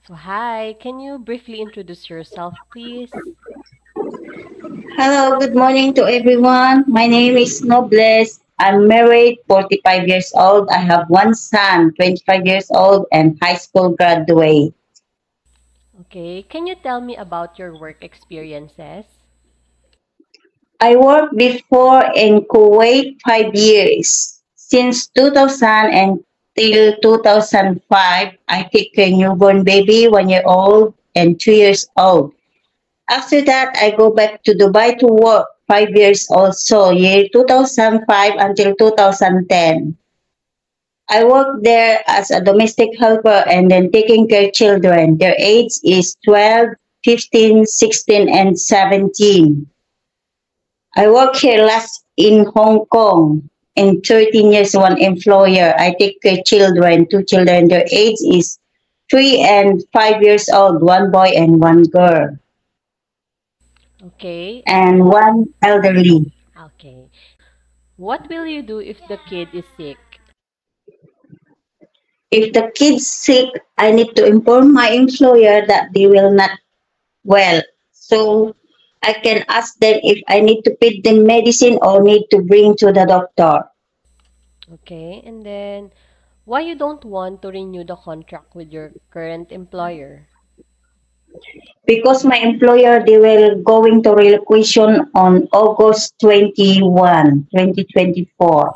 So, hi, can you briefly introduce yourself, please? Hello, good morning to everyone. My name is Nobles. I'm married, 45 years old. I have one son, 25 years old, and high school graduate. Okay, can you tell me about your work experiences? I worked before in Kuwait 5 years. Since 2000 until 2005, I take a newborn baby, 1 year old and 2 years old. After that, I go back to Dubai to work 5 years also, year 2005 until 2010. I work there as a domestic helper and then taking care children. Their age is 12, 15, 16, and 17. I work here last in Hong Kong. In 13 years, one employer. I take care children, two children. Their age is 3 and 5 years old, one boy and one girl, Okay, and one elderly. okay. What will you do if the kid is sick? If the kid's sick, I need to inform my employer that they will not well. So I can ask them if I need to feed them medicine or need to bring to the doctor. Okay, and then why you don't want to renew the contract with your current employer? Because my employer, they will going to relocation on August 21, 2024.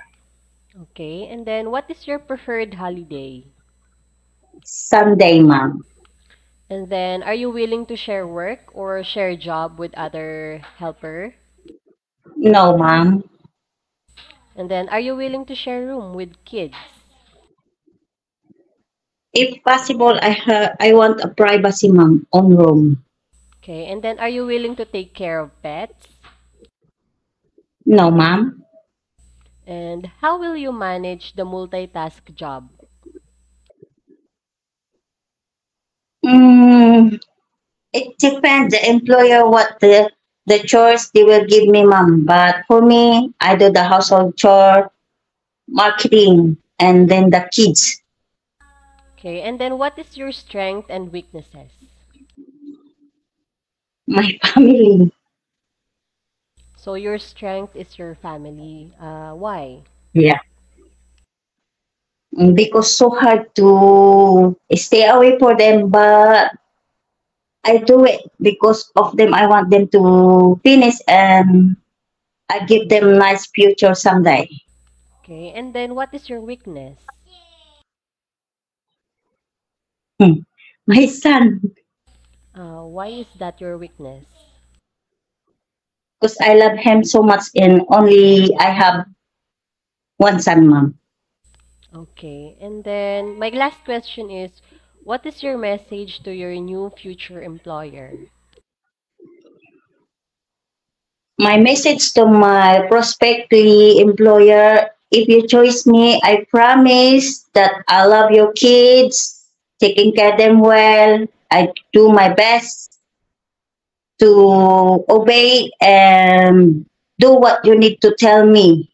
Okay, and then what is your preferred holiday? Sunday, ma'am. And then are you willing to share work or share job with other helper? No, ma'am. And then are you willing to share room with kids? If possible, I want a privacy, ma'am, on room. Okay, and then are you willing to take care of pets? No, ma'am. And how will you manage the multitask job? Mm, it depends the employer what the chores they will give me, ma'am. But for me, I do the household chore, marketing, and then the kids, Okay, and then what is your strength and weaknesses? my family. So your strength is your family. Why? Yeah. Because so hard to stay away for them, but I do it because of them. I want them to finish and I give them nice future someday. Okay, and then what is your weakness? Hmm. My son, Why is that your weakness? because I love him so much and only I have one son, mom. Okay, and then my last question is, what is your message to your new future employer? My message to my prospective employer, if you choose me, I promise that I love your kids, taking care of them well. I do my best to obey and do what you need to tell me.